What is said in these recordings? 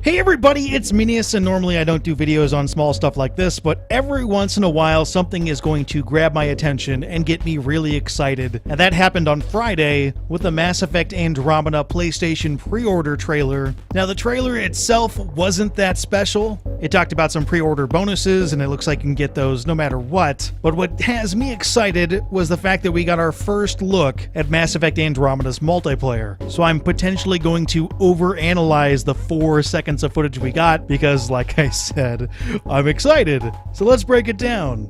Hey everybody, it's Minius, and normally I don't do videos on small stuff like this, but every once in a while something is going to grab my attention and get me really excited. And that happened on Friday with the Mass Effect Andromeda PlayStation pre-order trailer. Now the trailer itself wasn't that special. It talked about some pre-order bonuses, and it looks like you can get those no matter what. But what has me excited was the fact that we got our first look at Mass Effect Andromeda's multiplayer. So I'm potentially going to overanalyze the 4 seconds of footage we got because, like I said, I'm excited. So let's break it down.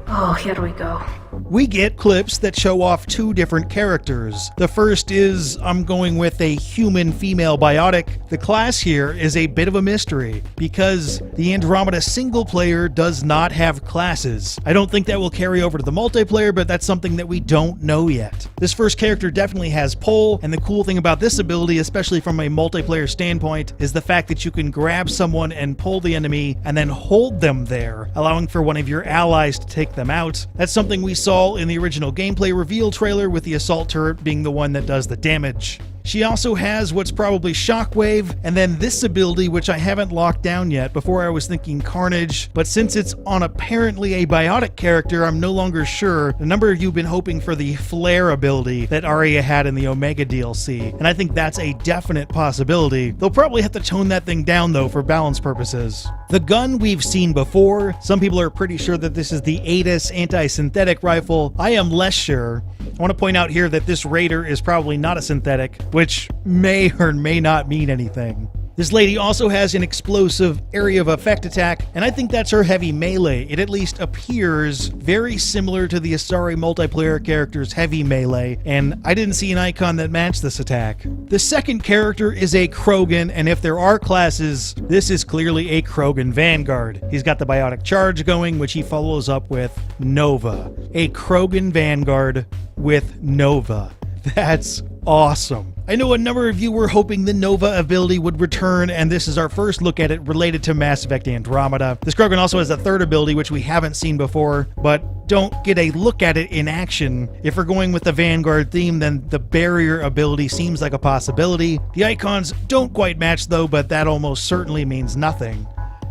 Oh, here we go. We get clips that show off 2 different characters. The first is, I'm going with a human female biotic. The class here is a bit of a mystery because the Andromeda single player does not have classes. I don't think that will carry over to the multiplayer, but that's something that we don't know yet. This first character definitely has pull, and the cool thing about this ability, especially from a multiplayer standpoint, is the fact that you can grab someone and pull the enemy and then hold them there, allowing for one of your allies to take them out. That's something we saw in the original gameplay reveal trailer, with the assault turret being the one that does the damage. She also has what's probably Shockwave, and then this ability, which I haven't locked down yet. Before I was thinking Carnage, but since it's on apparently a biotic character, I'm no longer sure. A number of you have been hoping for the Flare ability that Arya had in the Omega DLC, and I think that's a definite possibility. They'll probably have to tone that thing down though for balance purposes. The gun we've seen before. Some people are pretty sure that this is the ATIS anti-synthetic rifle. I am less sure. I want to point out here that this Raider is probably not a synthetic, which may or may not mean anything. This lady also has an explosive area of effect attack, and I think that's her heavy melee. It at least appears very similar to the Asari multiplayer character's heavy melee, and I didn't see an icon that matched this attack. The second character is a Krogan, and if there are classes, this is clearly a Krogan Vanguard. He's got the biotic charge going, which he follows up with Nova. A Krogan Vanguard with Nova. That's awesome. I know a number of you were hoping the Nova ability would return, and this is our first look at it related to Mass Effect Andromeda. This Krogan also has a third ability, which we haven't seen before, but don't get a look at it in action. If we're going with the Vanguard theme, then the Barrier ability seems like a possibility. The icons don't quite match though, but that almost certainly means nothing.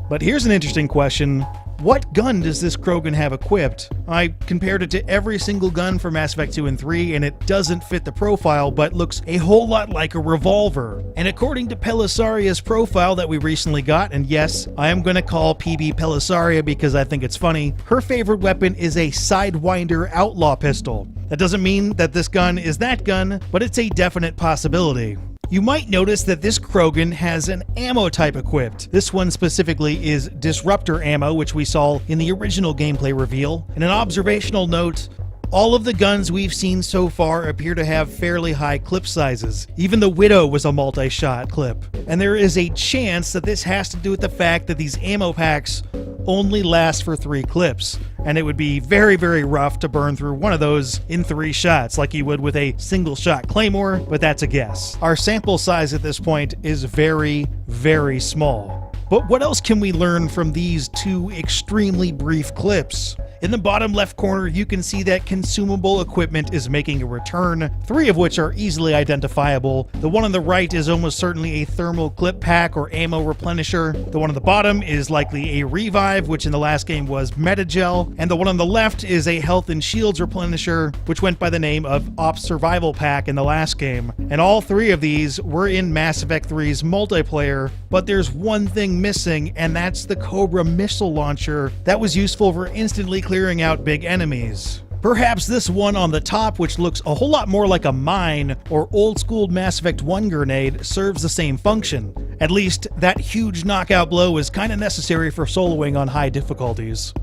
But here's an interesting question. What gun does this Krogan have equipped? I compared it to every single gun for Mass Effect 2 and 3, and it doesn't fit the profile, but looks a whole lot like a revolver. And according to Pelissaria's profile that we recently got, and yes, I am going to call PB Pellissaria because I think it's funny, her favorite weapon is a Sidewinder outlaw pistol. That doesn't mean that this gun is that gun, but it's a definite possibility. You might notice that this Krogan has an ammo type equipped. This one specifically is Disruptor ammo, which we saw in the original gameplay reveal. And an observational note, all of the guns we've seen so far appear to have fairly high clip sizes. Even the Widow was a multi-shot clip. And there is a chance that this has to do with the fact that these ammo packs only last for 3 clips. And it would be very, very rough to burn through one of those in 3 shots like you would with a single shot Claymore, but that's a guess. Our sample size at this point is very, very small. But what else can we learn from these 2 extremely brief clips? In the bottom left corner, you can see that consumable equipment is making a return, 3 of which are easily identifiable. The one on the right is almost certainly a thermal clip pack or ammo replenisher. The one on the bottom is likely a revive, which in the last game was Metagel. And the one on the left is a health and shields replenisher, which went by the name of Ops Survival Pack in the last game. And all 3 of these were in Mass Effect 3's multiplayer, but there's one thing missing, and that's the Cobra missile launcher that was useful for instantly clearing out big enemies. Perhaps this one on the top, which looks a whole lot more like a mine or old-school Mass Effect 1 grenade, serves the same function. At least, that huge knockout blow is kind of necessary for soloing on high difficulties.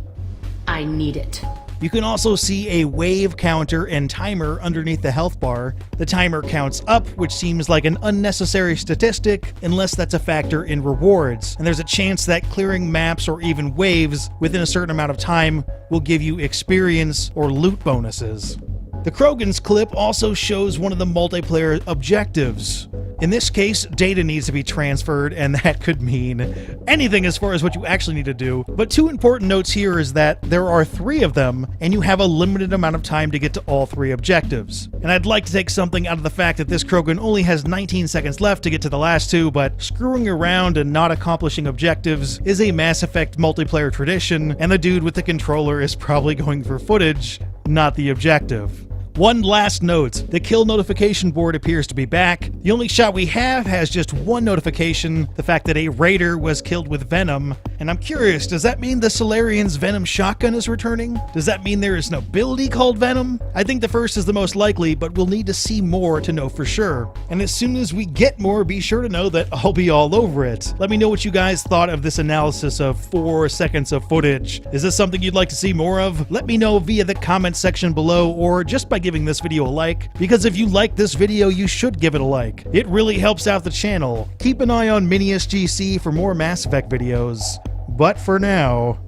I need it. You can also see a wave counter and timer underneath the health bar. The timer counts up, which seems like an unnecessary statistic, unless that's a factor in rewards. And there's a chance that clearing maps or even waves within a certain amount of time will give you experience or loot bonuses. The Krogan's clip also shows one of the multiplayer objectives. In this case, data needs to be transferred, and that could mean anything as far as what you actually need to do. But two important notes here is that there are 3 of them, and you have a limited amount of time to get to all 3 objectives. And I'd like to take something out of the fact that this Krogan only has 19 seconds left to get to the last 2, but screwing around and not accomplishing objectives is a Mass Effect multiplayer tradition, and the dude with the controller is probably going for footage, not the objective. One last note, the kill notification board appears to be back. The only shot we have has just one notification, the fact that a raider was killed with venom. And I'm curious, does that mean the Solarian's venom shotgun is returning? Does that mean there is an ability called venom? I think the first is the most likely, but we'll need to see more to know for sure. And as soon as we get more, be sure to know that I'll be all over it. Let me know what you guys thought of this analysis of 4 seconds of footage. Is this something you'd like to see more of? Let me know via the comment section below, or just by giving this video a like, because if you like this video, you should give it a like. It really helps out the channel. Keep an eye on MiniSGC for more Mass Effect videos. But for now...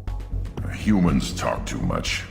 Humans talk too much.